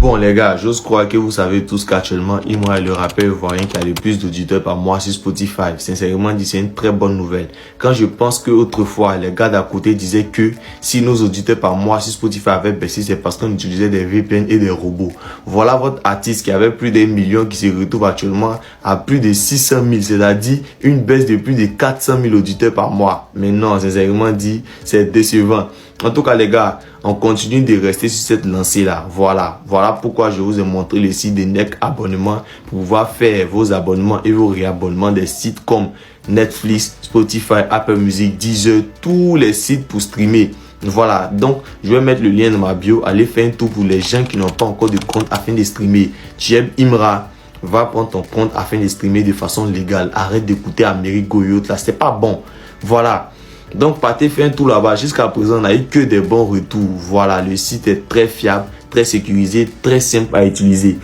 Bon les gars, j'ose croire que vous savez tous qu'actuellement, Imra est le rappeur ivoirien qui a le plus d'auditeurs par mois sur Spotify. Sincèrement dit, c'est une très bonne nouvelle. Quand je pense que autrefois, les gars d'à côté disaient que si nos auditeurs par mois sur Spotify avaient baissé, c'est parce qu'on utilisait des VPN et des robots. Voilà votre artiste qui avait plus d'1 million qui se retrouve actuellement à plus de 600 000, c'est-à-dire une baisse de plus de 400 000 auditeurs par mois. Mais non, sincèrement dit, c'est décevant. En tout cas les gars, on continue de rester sur cette lancée là. Voilà pourquoi je vous ai montré le site de NEC Abonnement pour pouvoir faire vos abonnements et vos réabonnements des sites comme Netflix, Spotify, Apple Music, Deezer, tous les sites pour streamer. Voilà, donc je vais mettre le lien dans ma bio. Allez faire un tour pour les gens qui n'ont pas encore de compte afin de streamer. Tu aimes Imra, va prendre ton compte afin de streamer de façon légale. Arrête d'écouter Amérique Goyot là, c'est pas bon. Voilà. Donc partez faire un tour là-bas. Jusqu'à présent, on n'a eu que des bons retours. Voilà, le site est très fiable, très sécurisé, très simple à utiliser.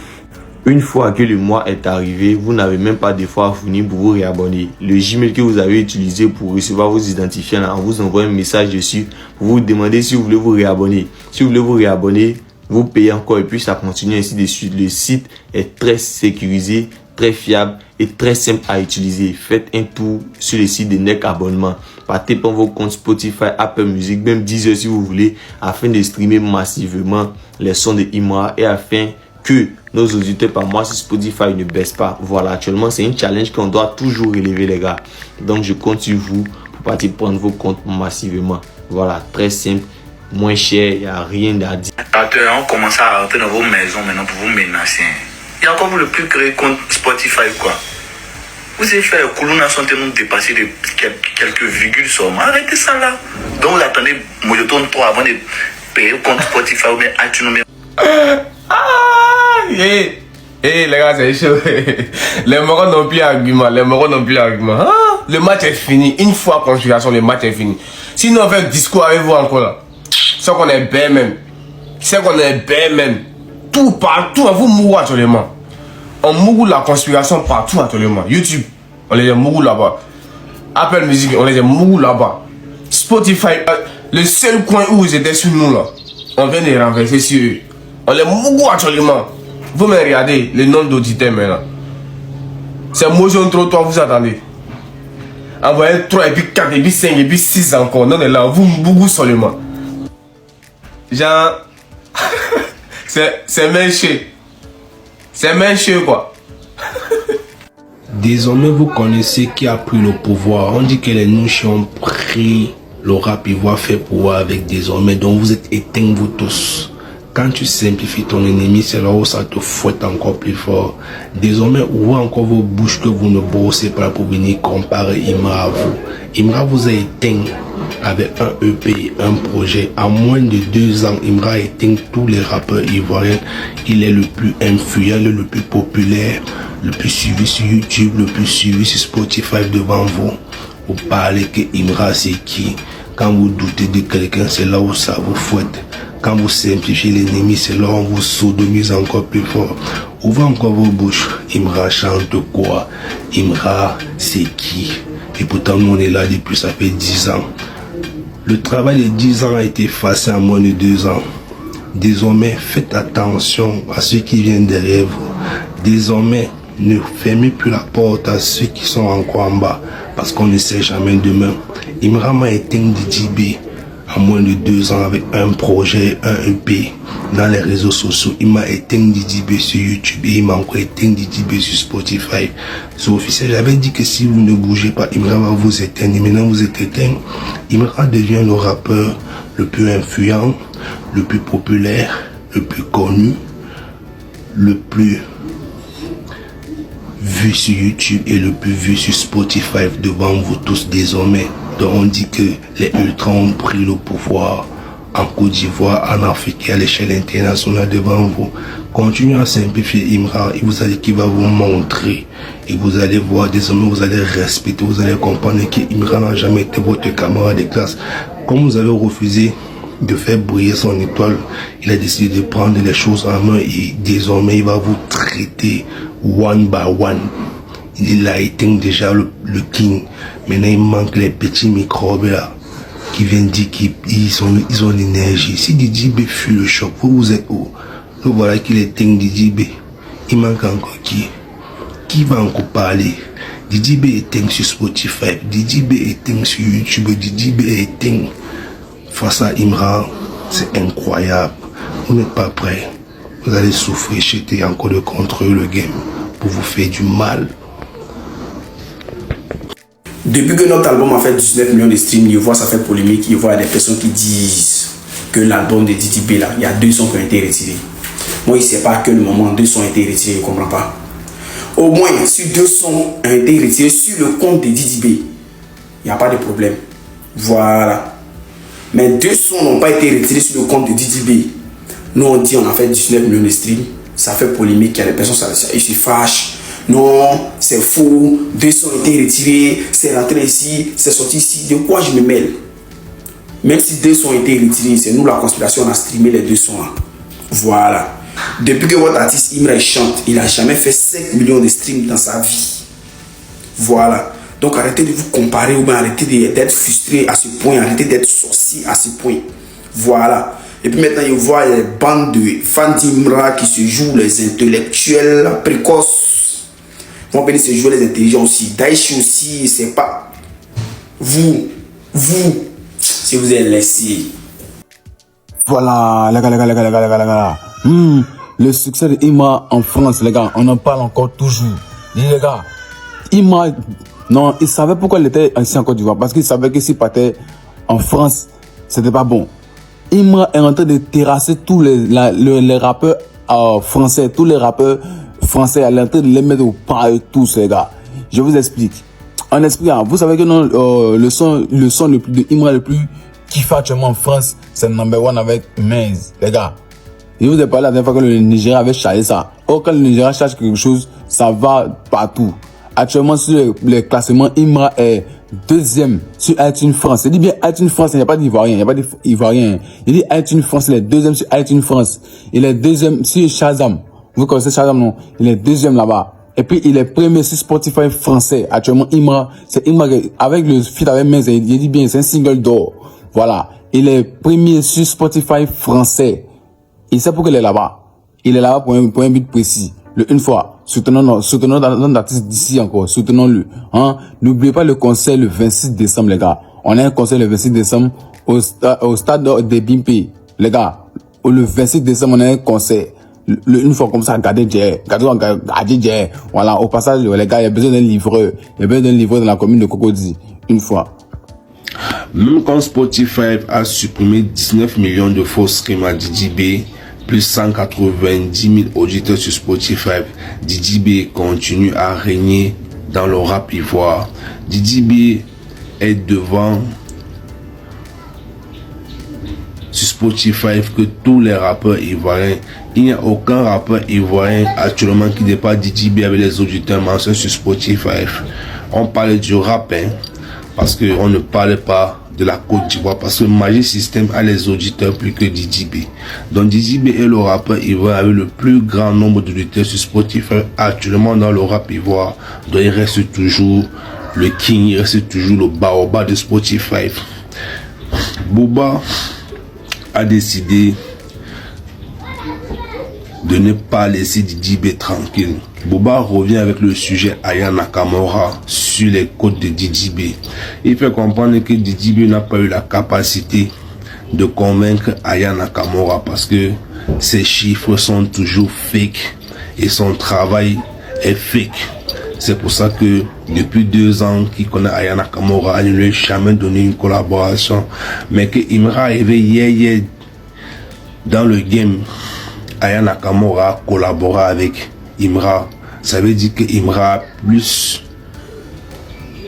Une fois que le mois est arrivé, vous n'avez même pas d'effort à fournir pour vous réabonner. Le Gmail que vous avez utilisé pour recevoir vos identifiants, là, on vous envoie un message dessus pour vous demander si vous voulez vous réabonner. Si vous voulez vous réabonner, vous payez encore et puis ça continue ainsi de suite. Le site est très sécurisé, très fiable et très simple à utiliser. Faites un tour sur le site de NEC Abonnement. Partez pour vos comptes Spotify, Apple Music, même Deezer si vous voulez, afin de streamer massivement les sons de Imra et afin que nos auditeurs par mois sur Spotify ne baissent pas. Voilà, actuellement c'est un challenge qu'on doit toujours relever les gars. Donc je compte sur vous pour partir prendre vos comptes massivement. Voilà, très simple, moins cher, il n'y a rien à dire. On commence à rentrer dans vos maisons maintenant pour vous menacer. Il y a encore vous le plus créé compte Spotify quoi. Vous avez fait le Koulouna santé nous dépasser de quelques virgules seulement. Arrêtez ça là. Donc vous attendez Moyoton 3 avant de payer le compte Spotify ou bien iTunes. Les gars, c'est chaud. Les Morons n'ont plus argument. Le match est fini. Une fois conjuration, le match est fini. Sinon, on fait un discours avec vous encore là. C'est qu'on est bien même. Tout partout, vous mourrez actuellement. On mourra la conspiration partout actuellement. YouTube, on les mourra là-bas. Apple Music, on les mourra là-bas. Spotify, le seul coin où ils étaient sur nous là, on vient de les renverser sur eux. On les mourra actuellement. Vous me regardez le nombre d'auditeurs maintenant. C'est Motion 3, vous attendez. Envoyez 3 et puis 4 et puis 5 et puis 6 encore. Non, là, vous mourrez seulement. Genre, c'est méchant. C'est méchant quoi. Désormais, vous connaissez qui a pris le pouvoir. On dit que les Nouchi ont pris le rap ivoire fait pouvoir avec désormais. Donc vous êtes éteints vous tous. Quand tu simplifies ton ennemi, c'est là où ça te fouette encore plus fort. Désormais, ouvrez encore vos bouches que vous ne brossez pas pour venir comparer Imra à vous. Imra vous a éteint avec un EP, un projet. En moins de 2 ans, Imra a éteint tous les rappeurs ivoiriens. Il est le plus influent, le plus populaire, le plus suivi sur YouTube, le plus suivi sur Spotify devant vous. Vous parlez que Imra c'est qui? Quand vous doutez de quelqu'un, c'est là où ça vous fouette. Quand vous simplifiez l'ennemi, c'est là où on vous sodomise encore plus fort. Ouvrez encore vos bouches. Imra chante quoi? Imra c'est qui? Et pourtant nous on est là depuis ça fait 10 ans. Le travail de 10 ans a été effacé en moins de 2 ans. Désormais, faites attention à ceux qui viennent derrière vous. Désormais, ne fermez plus la porte à ceux qui sont encore en bas. Parce qu'on ne sait jamais demain. Imra m'a éteint DJB en moins de 2 ans avec un projet, un EP dans les réseaux sociaux. Il m'a éteint DJB sur YouTube et il m'a encore éteint DJB sur Spotify. C'est officiel. J'avais dit que si vous ne bougez pas, Imra va vous éteindre. Et maintenant vous êtes éteint. Imra devient le rappeur le plus influent, le plus populaire, le plus connu, le plus vu sur YouTube et le plus vu sur Spotify devant vous tous désormais. Donc on dit que les ultras ont pris le pouvoir en Côte d'Ivoire, en Afrique et à l'échelle internationale devant vous. Continuez à simplifier Imra et vous allez qu'il va vous montrer et vous allez voir désormais, vous allez respecter, vous allez comprendre que Imra n'a jamais été votre camarade de classe. Comme vous avez refusé de faire briller son étoile, il a décidé de prendre les choses en main et désormais il va vous traiter one by one. Il a éteint déjà le king. Maintenant il manque les petits microbes là qui viennent dire qu'ils ont l'énergie. Si DJ fuit le choc, vous êtes où? Voilà qu'il éteint Didi B. Il manque encore qui? Qui va encore parler? Didi B éteint sur Spotify, Didi B éteint sur YouTube, Didi B éteint face à Imra. C'est incroyable. Vous n'êtes pas prêts. Vous allez souffrir, jeter encore de contre le game pour vous faire du mal. Depuis que notre album a fait 19 millions de streams, je vois ça fait polémique. Je vois des personnes qui disent que l'album de Didi B là, il y a 2 sons qui ont été retirés. Moi, il ne sait pas à quel moment 2 sons ont été retirés, je ne comprends pas. Au moins, si 2 sons ont été retirés sur le compte de Didi B, il n'y a pas de problème. Voilà. Mais 2 sons n'ont pas été retirés sur le compte de Didi B. Nous, on dit on a fait 19 millions de streams. Ça fait polémique. Il y a des personnes qui se fâchent. Non, c'est faux. 2 sons ont été retirés. C'est rentré ici. C'est sorti ici. De quoi je me mêle? Même si 2 sons ont été retirés, c'est nous la conspiration. On a streamé les 2 sons là. Voilà. Depuis que votre artiste Imra chante, il n'a jamais fait 5 millions de streams dans sa vie. Voilà. Donc arrêtez de vous comparer ou bien arrêtez d'être frustré à ce point. Arrêtez d'être sorcier à ce point. Voilà. Et puis maintenant, il voit les bandes de fans d'Imra qui se jouent les intellectuels précoces. Ils vont venir se jouer les intelligents aussi. Daesh aussi, c'est pas. Vous, si vous êtes laissé. Voilà, les gars. Le succès de Imra en France, les gars, on en parle encore toujours. Les gars, Imra, non, il savait pourquoi il était ici en Côte d'Ivoire. Parce qu'il savait que s'il partait en France, c'était pas bon. Imra est en train de terrasser tous les rappeurs français, tous les rappeurs français, elle est en train de les mettre au pas tous, les gars. Je vous explique. En expliquant, vous savez que non, le son de Imra le plus kiffant actuellement en France, c'est le number 1 avec Maze, les gars. Je vous ai parlé la dernière fois que le Nigeria avait chargé ça. Or, quand le Nigeria charge quelque chose, ça va partout. Actuellement, sur les classements, Imra est 2e sur iTunes France. Je dis bien iTunes France, il n'y a pas d'Ivoirien, il n'y a pas d'Ivoirien. Je dis iTunes France, il est 2e sur iTunes France. Il est 2e sur Shazam. Vous connaissez Shazam, non? Il est 2e là-bas. Et puis, il est 1er sur Spotify français. Actuellement, Imra, c'est Imra avec le feat avec Menz, il dit bien, c'est un single d'or. Voilà. Il est 1er sur Spotify français. Il sait pourquoi il est là-bas. Il est là-bas pour un but précis. Une fois, soutenons notre artiste d'ici encore, soutenons-le. Hein? N'oubliez pas le concert le 26 décembre, les gars. On a un concert le 26 décembre au stade de Bimpe. Les gars, le 26 décembre, on a un concert. Une fois comme ça, regardez, voilà, au passage, les gars, il y a besoin d'un livreur. Il y a besoin d'un livreur dans la commune de Cocody. Une fois. Même quand Spotify a supprimé 19 millions de faux streams à Didi B, plus 190 000 auditeurs sur Spotify, Didi B continue à régner dans le rap ivoire. Didi B est devant sur Spotify que tous les rappeurs ivoiriens. Il n'y a aucun rappeur ivoirien actuellement qui dépasse Didi B avec les auditeurs mentionnés sur Spotify. On parle du rap, hein, parce qu'on ne parle pas de la Côte d'Ivoire, parce que Magic System a les auditeurs plus que Didi B. Donc Didi B est le rappeur ivoirien avec le plus grand nombre d'auditeurs sur Spotify actuellement dans le rap ivoire. Donc il reste toujours le king, il reste toujours le baobab de Spotify. Booba a décidé de ne pas laisser Didi B tranquille. Booba revient avec le sujet Aya Nakamura sur les côtes de Didi B. Il fait comprendre que Didi B n'a pas eu la capacité de convaincre Aya Nakamura parce que ses chiffres sont toujours fake et son travail est fake. C'est pour ça que depuis 2 ans qu'il connaît Aya Nakamura, il ne lui a jamais donné une collaboration. Mais que Imra est hier dans le game, Aya Nakamura collabora avec Imra. Ça veut dire que Imra a plus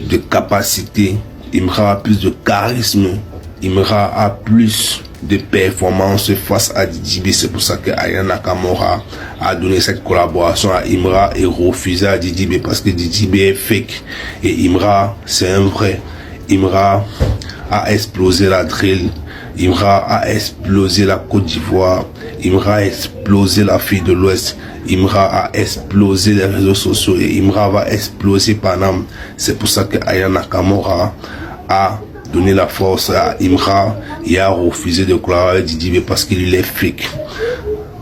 de capacité, Imra a plus de charisme, Imra a plus de performance face à Didi B. C'est pour ça que Aya Nakamura a donné cette collaboration à Imra et refusé à Didi B parce que Didi B est fake et Imra c'est un vrai. Imra a explosé la drill, Imra a explosé la Côte d'Ivoire, Imra a explosé l'Afrique de l'Ouest, Imra a explosé les réseaux sociaux et Imra va exploser Paname. C'est pour ça que Aya Nakamura a donné la force à Imra et a refusé de collaborer avec Didi B parce qu'il est fake.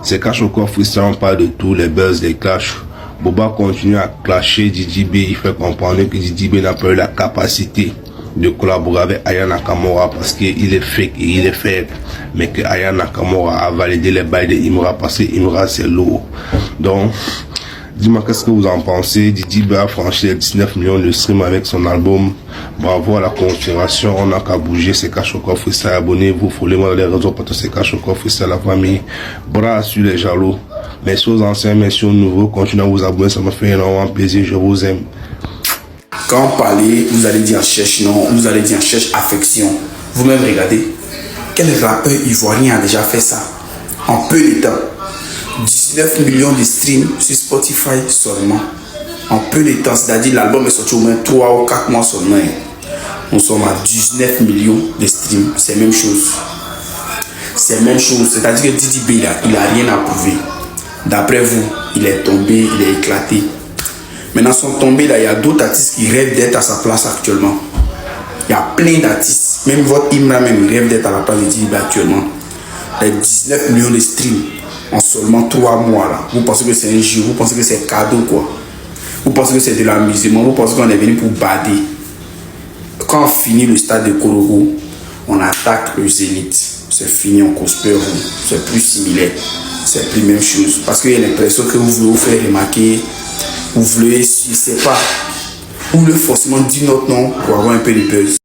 C'est Cash au corps freestyle, on parle de tout, les buzz, les clashs. Boba continue à clasher Didi B, il fait comprendre que Didi B n'a pas eu la capacité de collaborer avec Aya Nakamura parce qu'il est fake et il est faible, mais que Aya Nakamura a validé les bails de Imra parce que Imra c'est lourd. Donc, dis-moi qu'est-ce que vous en pensez. Didi B a franchi les 19 millions de streams avec son album. Bravo à la confirmation, on n'a qu'à bouger. C'est Cash au corps freestyle, abonnez-vous, follow-moi dans les réseaux parce que c'est Cash au corps freestyle, la famille. Bras sur les jaloux. Merci aux anciens, merci aux nouveaux. Continuez à vous abonner, ça me fait énormément plaisir. Je vous aime. Quand on parlait, vous allez dire cherche non, vous allez dire cherche affection. Vous-même regardez, quel rappeur ivoirien a déjà fait ça en peu de temps? 19 millions de streams sur Spotify seulement. En peu de temps, c'est-à-dire l'album est sorti au moins 3 ou 4 mois seulement. Nous sommes à 19 millions de streams. C'est la même chose. C'est la même chose. C'est-à-dire que Didi B, il n'a rien à prouver. D'après vous, il est tombé, il est éclaté. Maintenant, son tombé là, il y a d'autres artistes qui rêvent d'être à sa place actuellement. Il y a plein d'artistes. Même votre Imra, même, il rêve d'être à la place de Didi B actuellement. Il y a 19 millions de streams en seulement 3 mois là. Vous pensez que c'est un jeu, vous pensez que c'est cadeau quoi. Vous pensez que c'est de l'amusement, vous pensez qu'on est venu pour bader. Quand on finit le stade de Korogo, on attaque le Zénith. C'est fini, on cosplay, c'est plus similaire. C'est plus même chose. Parce qu'il y a l'impression que vous voulez vous faire remarquer, vous voulez, je sais pas, vous voulez forcément dire notre nom pour avoir un peu de buzz.